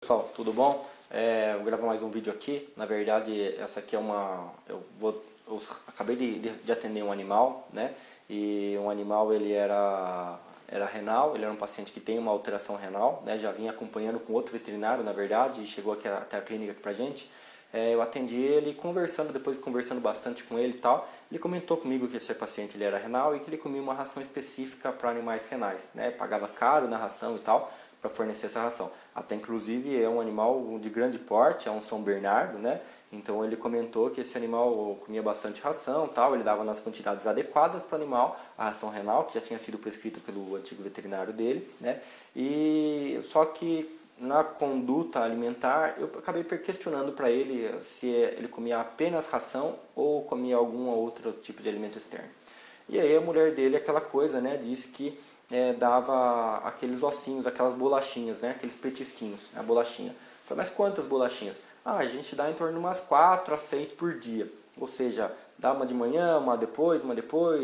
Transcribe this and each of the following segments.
Pessoal, tudo bom? Eu vou gravar mais um vídeo aqui. Na verdade, essa aqui é eu acabei de atender um animal, né? E um animal, ele era renal, ele era um paciente que tem uma alteração renal, né? Já vinha acompanhando com outro veterinário, na verdade, e chegou aqui até a clínica aqui pra gente. Eu atendi ele depois conversando bastante com ele e tal, ele comentou comigo que esse paciente ele era renal e que ele comia uma ração específica para animais renais, né? Pagava caro na ração e tal, para fornecer essa ração. Até inclusive é um animal de grande porte, é um São Bernardo, né? Então ele comentou que esse animal comia bastante ração, tal, ele dava nas quantidades adequadas para o animal, a ração renal, que já tinha sido prescrita pelo antigo veterinário dele, né? E só que na conduta alimentar, eu acabei questionando para ele se ele comia apenas ração ou comia algum outro tipo de alimento externo. E aí a mulher dele, aquela coisa, né, disse que dava aqueles ossinhos, aquelas bolachinhas, né, aqueles petisquinhos, a bolachinha. Eu falei, mas quantas bolachinhas? A gente dá em torno de umas 4 a 6 por dia. Ou seja, dá uma de manhã, uma depois,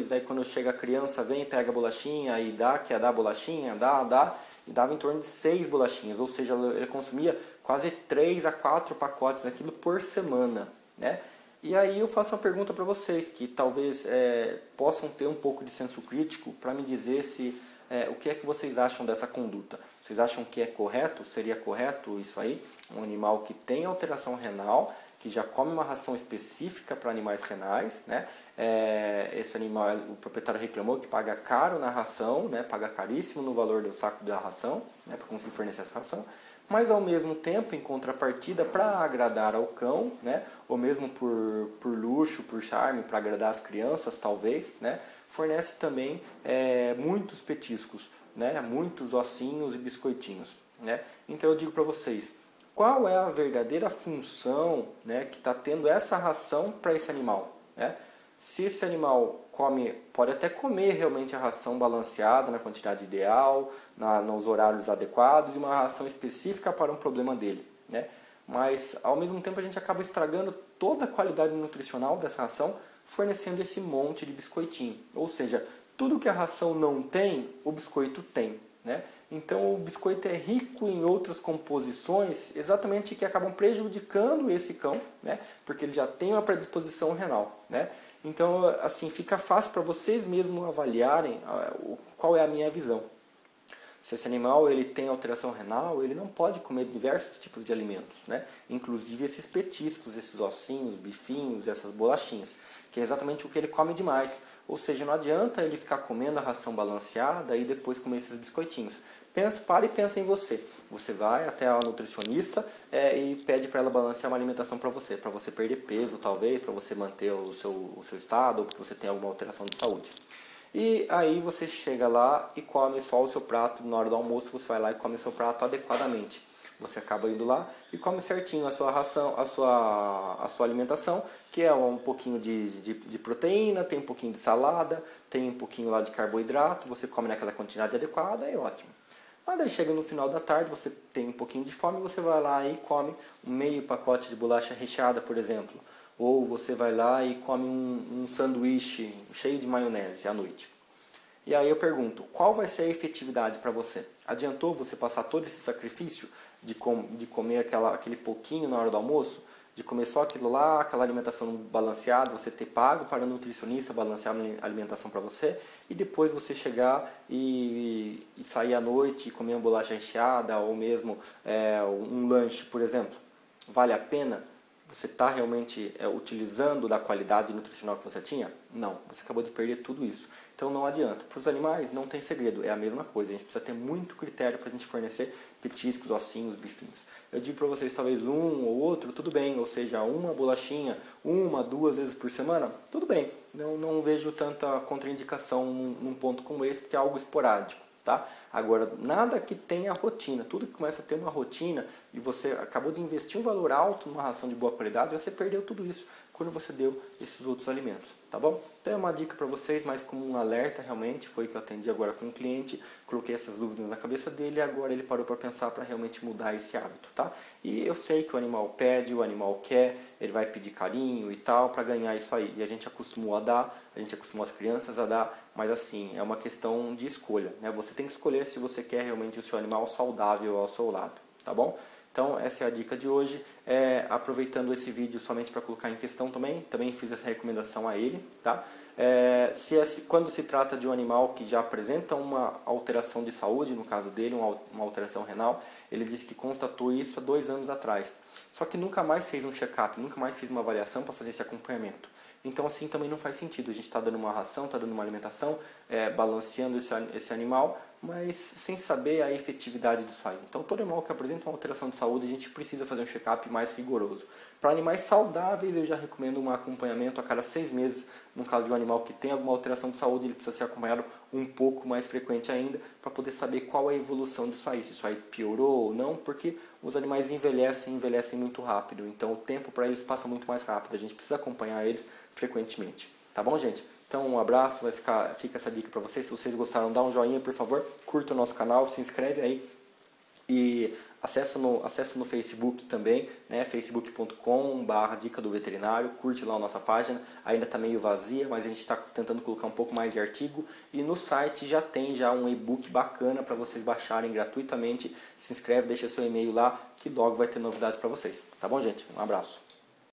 daí quando chega a criança, vem, pega a bolachinha e dá, quer dar a bolachinha, dá, e dava em torno de 6 bolachinhas. Ou seja, ele consumia quase 3 a 4 pacotes daquilo por semana, né? E aí eu faço uma pergunta para vocês, que talvez possam ter um pouco de senso crítico para me dizer o que é que vocês acham dessa conduta. Vocês acham que é correto? Seria correto isso aí? Um animal que tem alteração renal, que já come uma ração específica para animais renais, né? Esse animal, o proprietário reclamou que paga caro na ração, né? Paga caríssimo no valor do saco da ração, né? Para conseguir fornecer essa ração, mas ao mesmo tempo, em contrapartida, para agradar ao cão, né? Ou mesmo por luxo, por charme, para agradar as crianças, talvez, né? Fornece também muitos petiscos, né? Muitos ossinhos e biscoitinhos, né? Então eu digo para vocês, qual é a verdadeira função, né, que está tendo essa ração para esse animal, né? Se esse animal pode até comer realmente a ração balanceada na quantidade ideal, nos horários adequados e uma ração específica para um problema dele, né? Mas ao mesmo tempo a gente acaba estragando toda a qualidade nutricional dessa ração fornecendo esse monte de biscoitinho. Ou seja, tudo que a ração não tem, o biscoito tem, né? Então o biscoito é rico em outras composições exatamente que acabam prejudicando esse cão, né? Porque ele já tem uma predisposição renal, né? Então assim fica fácil para vocês mesmos avaliarem qual é a minha visão. Se esse animal ele tem alteração renal, ele não pode comer diversos tipos de alimentos, né? Inclusive esses petiscos, esses ossinhos, bifinhos, essas bolachinhas, que é exatamente o que ele come demais. Ou seja, não adianta ele ficar comendo a ração balanceada e depois comer esses biscoitinhos. Para e pensa em você. Você vai até a nutricionista e pede para ela balancear uma alimentação para você perder peso talvez, para você manter o seu estado ou porque você tem alguma alteração de saúde. E aí você chega lá e come só o seu prato, na hora do almoço você vai lá e come o seu prato adequadamente. Você acaba indo lá e come certinho a sua ração, a sua alimentação, que é um pouquinho de proteína, tem um pouquinho de salada, tem um pouquinho lá de carboidrato, você come naquela quantidade adequada, é ótimo. Mas daí chega no final da tarde, você tem um pouquinho de fome, você vai lá e come um meio pacote de bolacha recheada, por exemplo. Ou você vai lá e come um sanduíche cheio de maionese à noite. E aí eu pergunto, qual vai ser a efetividade para você? Adiantou você passar todo esse sacrifício de comer aquele pouquinho na hora do almoço? De comer só aquilo lá, aquela alimentação balanceada, você ter pago para o nutricionista balancear a alimentação para você e depois você chegar e sair à noite e comer uma bolacha recheada ou mesmo um lanche, por exemplo? Vale a pena? Você está realmente utilizando da qualidade nutricional que você tinha? Não, você acabou de perder tudo isso. Então não adianta. Para os animais não tem segredo, é a mesma coisa. A gente precisa ter muito critério para a gente fornecer petiscos, ossinhos, bifinhos. Eu digo para vocês, talvez um ou outro, tudo bem. Ou seja, uma bolachinha, 1, 2 vezes por semana, tudo bem. Não vejo tanta contraindicação num ponto como esse, porque é algo esporádico. Tá? Agora, nada que tenha rotina, tudo que começa a ter uma rotina e você acabou de investir um valor alto numa ração de boa qualidade, você perdeu tudo isso quando você deu esses outros alimentos, tá bom? Então é uma dica para vocês, mas como um alerta realmente, foi que eu atendi agora com um cliente, coloquei essas dúvidas na cabeça dele e agora ele parou para pensar para realmente mudar esse hábito, tá? E eu sei que o animal pede, o animal quer, ele vai pedir carinho e tal para ganhar isso aí, e a gente acostumou a dar, a gente acostumou as crianças a dar, mas assim, é uma questão de escolha, né? Você tem que escolher se você quer realmente o seu animal saudável ao seu lado, tá bom? Então essa é a dica de hoje, aproveitando esse vídeo somente para colocar em questão também fiz essa recomendação a ele, tá? Quando se trata de um animal que já apresenta uma alteração de saúde, no caso dele, uma alteração renal, ele disse que constatou isso há 2 anos atrás. Só que nunca mais fez um check-up, nunca mais fez uma avaliação para fazer esse acompanhamento. Então assim também não faz sentido, a gente está dando uma ração, está dando uma alimentação, balanceando esse animal, mas sem saber a efetividade disso aí. Então todo animal que apresenta uma alteração de saúde, a gente precisa fazer um check-up mais rigoroso. Para animais saudáveis, eu já recomendo um acompanhamento a cada 6 meses. No caso de um animal que tem alguma alteração de saúde, ele precisa ser acompanhado um pouco mais frequente ainda, para poder saber qual é a evolução disso aí, se isso aí piorou ou não, porque os animais envelhecem muito rápido, então o tempo para eles passa muito mais rápido, a gente precisa acompanhar eles frequentemente. Tá bom, gente? Então um abraço, fica essa dica para vocês. Se vocês gostaram, dá um joinha, por favor, curta o nosso canal, se inscreve aí e acessa no Facebook também, né? facebook.com/dica do veterinário, curte lá a nossa página, ainda está meio vazia, mas a gente está tentando colocar um pouco mais de artigo, e no site já tem um e-book bacana para vocês baixarem gratuitamente. Se inscreve, deixa seu e-mail lá, que logo vai ter novidades para vocês. Tá bom, gente? Um abraço.